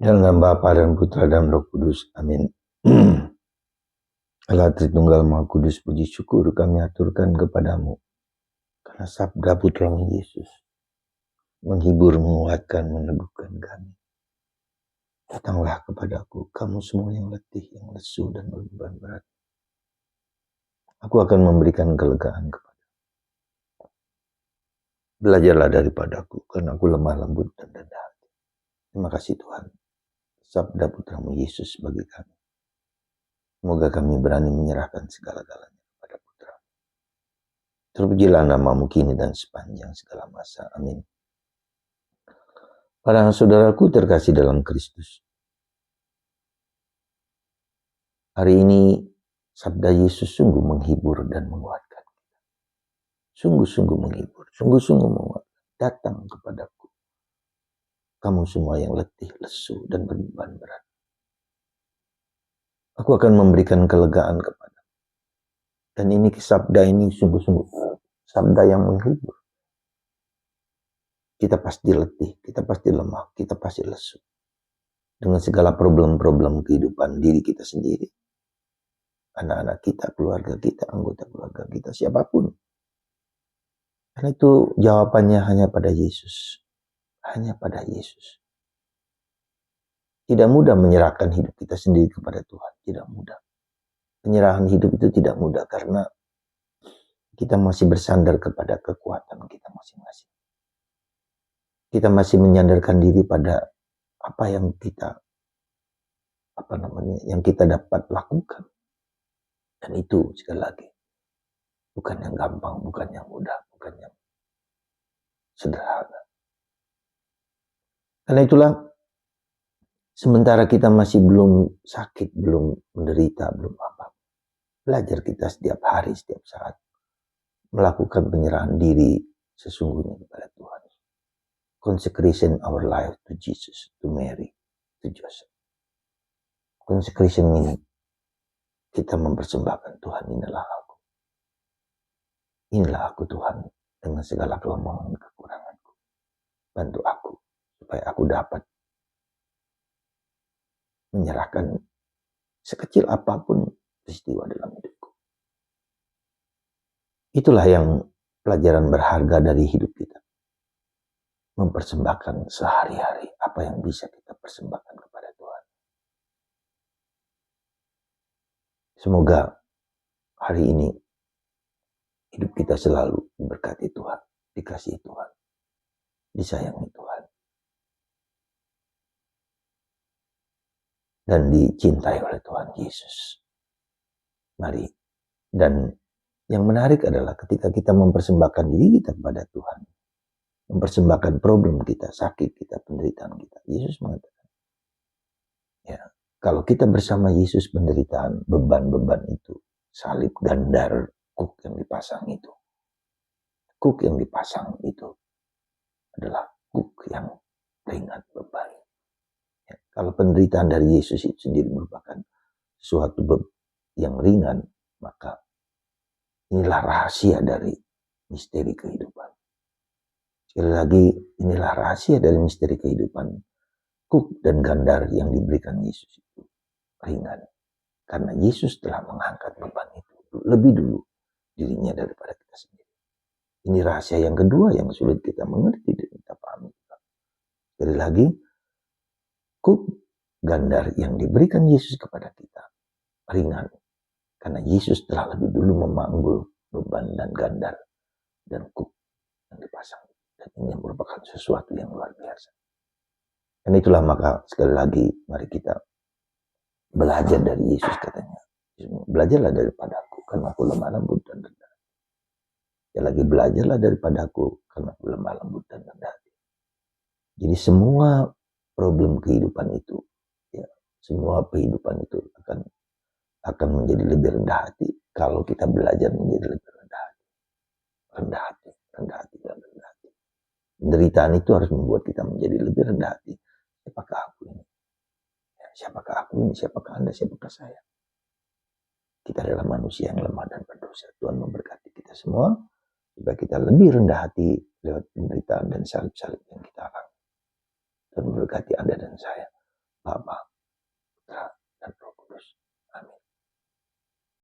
Dalam nama Bapa dan Putra dan Roh Kudus. Amin. Allah Tritunggal Maha Kudus, puji syukur kami aturkan kepadamu. Karena sabda Putramu Yesus menghibur, menguatkan, meneguhkan kami. Datanglah kepadaku, kamu semua yang letih, yang lesu dan berbeban berat. Aku akan memberikan kelegaan kepadamu. Belajarlah daripadaku, karena aku lemah lembut dan rendah hati. Terima kasih Tuhan. Sabda Putramu Yesus bagi kami. Semoga kami berani menyerahkan segala-galanya kepada Putra. Terpujilah namamu kini dan sepanjang segala masa. Amin. Para saudaraku terkasih dalam Kristus. Hari ini sabda Yesus sungguh menghibur dan menguatkan. Sungguh-sungguh menghibur, sungguh-sungguh menguatkan. Datang kepadaku, kamu semua yang letih, lesu, dan berbeban berat. Aku akan memberikan kelegaan kepada. Dan ini sabda ini sungguh-sungguh sabda yang menghibur. Kita pasti letih, kita pasti lemah, kita pasti lesu. Dengan segala problem-problem kehidupan diri kita sendiri. Anak-anak kita, keluarga kita, anggota keluarga kita, siapapun. Karena itu jawabannya hanya pada Yesus. Hanya pada Yesus. Tidak mudah menyerahkan hidup kita sendiri kepada Tuhan. Tidak mudah. Penyerahan hidup itu tidak mudah karena kita masih bersandar kepada kekuatan kita masing-masing. Kita masih menyandarkan diri pada apa yang kita yang kita dapat lakukan. Dan itu sekali lagi bukan yang gampang, bukan yang mudah, bukan yang sederhana. Karena itulah sementara kita masih belum sakit, belum menderita, belum apa, belajar kita setiap hari, setiap saat melakukan penyerahan diri sesungguhnya kepada Tuhan. Consecration our life to Jesus, to Mary, to Joseph. Consecration ini kita mempersembahkan Tuhan, inilah aku. Inilah aku Tuhan dengan segala kelemahan dan kekuranganku. Bantu aku supaya aku dapat menyerahkan sekecil apapun peristiwa dalam hidupku. Itulah yang pelajaran berharga dari hidup kita. Mempersembahkan sehari-hari apa yang bisa kita persembahkan kepada Tuhan. Semoga hari ini hidup kita selalu diberkati Tuhan, dikasihi Tuhan, disayangi Tuhan, dan dicintai oleh Tuhan Yesus. Mari. Dan yang menarik adalah ketika kita mempersembahkan diri kita kepada Tuhan, mempersembahkan problem kita, sakit kita, penderitaan kita. Yesus mengatakan, ya, kalau kita bersama Yesus penderitaan, beban-beban itu, salib gandar, kuk yang dipasang itu. Kuk yang dipasang itu adalah kuk yang ringan beban. Ya, kalau penderitaan dari Yesus itu sendiri merupakan sesuatu yang ringan, maka inilah rahasia dari misteri kehidupan. Sekali lagi, inilah rahasia dari misteri kehidupan. Kuk dan gandar yang diberikan Yesus itu ringan. Karena Yesus telah mengangkat beban itu lebih dulu dirinya daripada kita sendiri. Ini rahasia yang kedua yang sulit kita mengerti dan kita pahami. Sekali lagi, kuk gandar yang diberikan Yesus kepada kita ringan. Karena Yesus telah lebih dulu memanggul beban dan gandar dan kuk yang dipasang. Dan ini merupakan sesuatu yang luar biasa. Dan itulah maka sekali lagi mari kita belajar dari Yesus katanya. Belajarlah daripadaku karena aku lemah lembut dan rendah. Sekali lagi belajarlah daripadaku karena aku lemah lembut dan rendah. Jadi semua problem kehidupan itu, ya, semua kehidupan itu akan menjadi lebih rendah hati kalau kita belajar menjadi lebih rendah hati. Rendah hati, rendah hati, dan rendah hati. Penderitaan itu harus membuat kita menjadi lebih rendah hati. Siapakah aku ini? Ya, siapakah aku ini? Siapakah Anda? Siapakah saya? Kita adalah manusia yang lemah dan berdosa. Tuhan memberkati kita semua supaya kita lebih rendah hati lewat penderitaan dan salib-salib yang kita alami. Tuhan memberkati Anda dan saya.